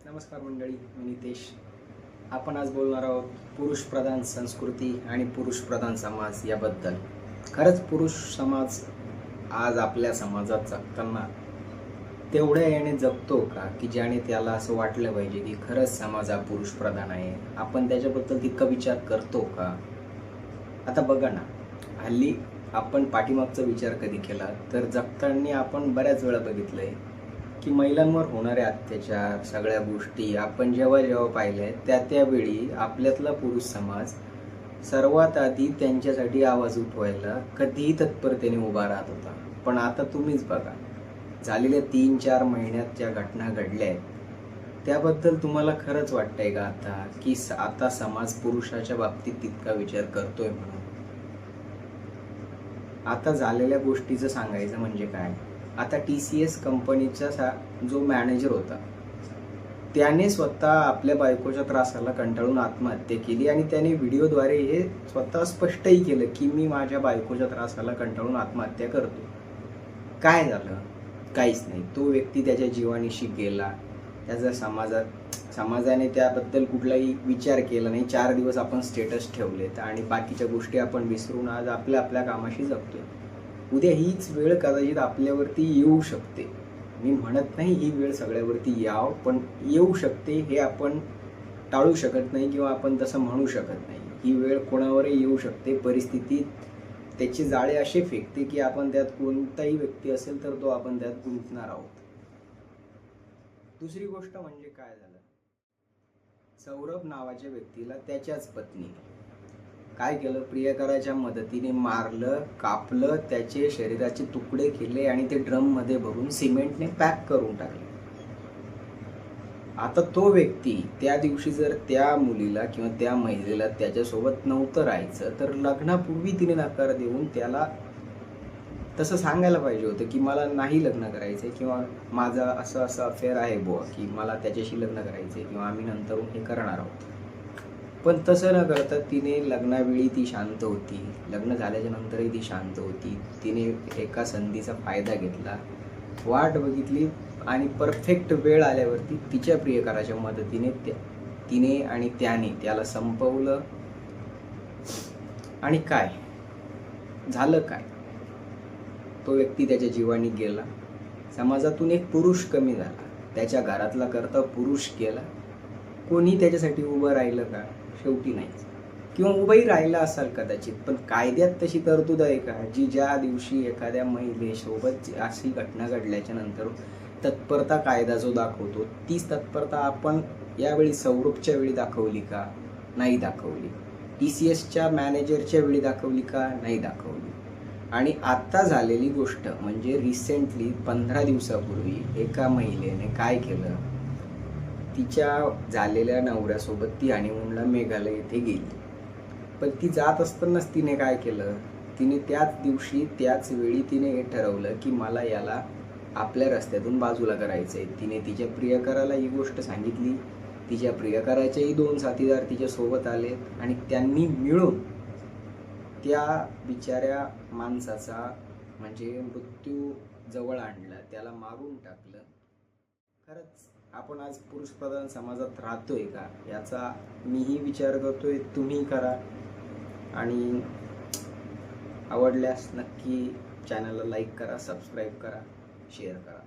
नमस्कार मंडळी, मी नितेश. आपण आज बोलणार आहोत पुरुषप्रधान संस्कृती आणि पुरुषप्रधान समाज याबद्दल. खरंच पुरुष समाज आज आपल्या समाजात जगताना तेवढ्या याने जगतो का की ज्याने त्याला असं वाटलं पाहिजे की खरंच समाज हा पुरुषप्रधान आहे? आपण त्याच्याबद्दल तितका विचार करतो का? आता बघा ना, हल्ली आपण पाठीमागचा विचार कधी केला तर जगताना आपण बऱ्याच वेळा बघितलंय की महिलांवर होणारे अत्याचार, सगळ्या गोष्टी आपण जेव्हा जेव्हा पाहिल्या त्यावेळी आपल्यातला पुरुष समाज सर्वात आधी त्यांच्यासाठी आवाज उठवायला कधीही तत्परतेने उभा राहत होता. पण आता तुम्हीच बघा, झालेल्या 3-4 महिन्यात ज्या घटना घडल्या आहेत त्याबद्दल तुम्हाला खरंच वाटतंय का आता की आता समाज पुरुषाच्या बाबतीत तितका विचार करतोय म्हणून? आता झालेल्या गोष्टीचं सांगायचं म्हणजे काय, आता TCS कंपनीचा जो मॅनेजर होता त्याने स्वतः आपल्या बायकोच्या त्रासाला कंटाळून आत्महत्या केली आणि त्याने व्हिडिओद्वारे हे स्वतः स्पष्टही केलं की मी माझ्या बायकोच्या त्रासाला कंटाळून आत्महत्या करतो. काय झालं? काहीच नाही. तो व्यक्ती त्याच्या जीवानीशी गेला. त्याचा समाजाने त्याबद्दल कुठलाही विचार केला नाही. 4 दिवस आपण स्टेटस ठेवलेत आणि बाकीच्या गोष्टी आपण विसरून आज आपल्या आपल्या कामाशी जगतोय. उद्या हीच वेळ कदाचित आपल्यावरती येऊ शकते. मी म्हणत नाही ही वेळ सगळ्यावरती याव, पण येऊ शकते हे आपण टाळू शकत नाही किंवा आपण तसं म्हणू शकत नाही. ही वेळ कोणावरही येऊ शकते. परिस्थिती त्याचे जाळे असे फेकते की आपण त्यात कोणताही व्यक्ती असेल तर तो आपण त्यात गुंतणार आहोत. दुसरी गोष्ट म्हणजे काय झालं, सौरभ नावाच्या व्यक्तीला त्याच्याच पत्नीने काय केलं, प्रियकराच्या मदतीने मारलं, कापलं, त्याचे शरीराचे तुकडे केले आणि ते ड्रममध्ये भरून सिमेंटने पॅक करून टाकले. आता तो व्यक्ती त्या दिवशी जर त्या मुलीला किंवा त्या महिलेला त्याच्यासोबत नव्हतं राहायचं तर लग्नापूर्वी तिने नकार देऊन त्याला तसं सांगायला पाहिजे होतं की मला नाही लग्न करायचंय किंवा माझा असं असं अफेअर आहे बुवा की मला त्याच्याशी लग्न करायचंय किंवा आम्ही नंतरून हे करणार आहोत. पण तसं न करता तिने लग्नावेळी ती शांत होती, लग्न झाल्याच्या नंतरही ती शांत होती. तिने एका संधीचा फायदा घेतला, वाट बघितली आणि परफेक्ट वेळ आल्यावरती तिच्या प्रियकराच्या मदतीने तिने आणि त्याने त्याला संपवलं. आणि काय झालं, काय तो व्यक्ती त्याच्या जीवानी गेला. समाजातून एक पुरुष कमी झाला, त्याच्या घरातला करता पुरुष गेला. कोणी त्याच्यासाठी उभं राहिलं का? शेवटी नाहीच. किंवा उभंही राहिला असाल कदाचित, पण कायद्यात तशी तरतूद आहे का जी ज्या दिवशी एखाद्या महिलेसोबत अशी घटना घडल्याच्या नंतर तत्परता कायदा जो दाखवतो तीच तत्परता आपण यावेळी सौरभच्या वेळी दाखवली का? नाही दाखवली. TCSच्या मॅनेजरच्या वेळी दाखवली का? नाही दाखवली. आणि आता झालेली गोष्ट म्हणजे रिसेंटली 15 दिवसापूर्वी एका महिलेने काय केलं, तिच्या झालेल्या नवऱ्यासोबत ती हनीमूनला मेघालय येथे गेली. पण ती जात असतानाच तिने काय केलं, तिने त्याच दिवशी त्याच वेळी तिने हे ठरवलं की मला याला आपल्या रस्त्यातून बाजूला करायचंय. तिने तिच्या प्रियकराला ही गोष्ट सांगितली. तिच्या प्रियकराचेही 2 साथीदार तिच्या सोबत आले आणि त्यांनी मिळून त्या बिचाऱ्या माणसाचा म्हणजे मृत्यू जवळ आणला, त्याला मारून टाकलं. खरंच आपण आज पुरुषप्रधान समाजात राहतोय का याचा मीही विचार करतोय, तुम्ही करा. आणि आवडल्यास नक्की चॅनलला लाईक करा, सबस्क्राईब करा, शेअर करा.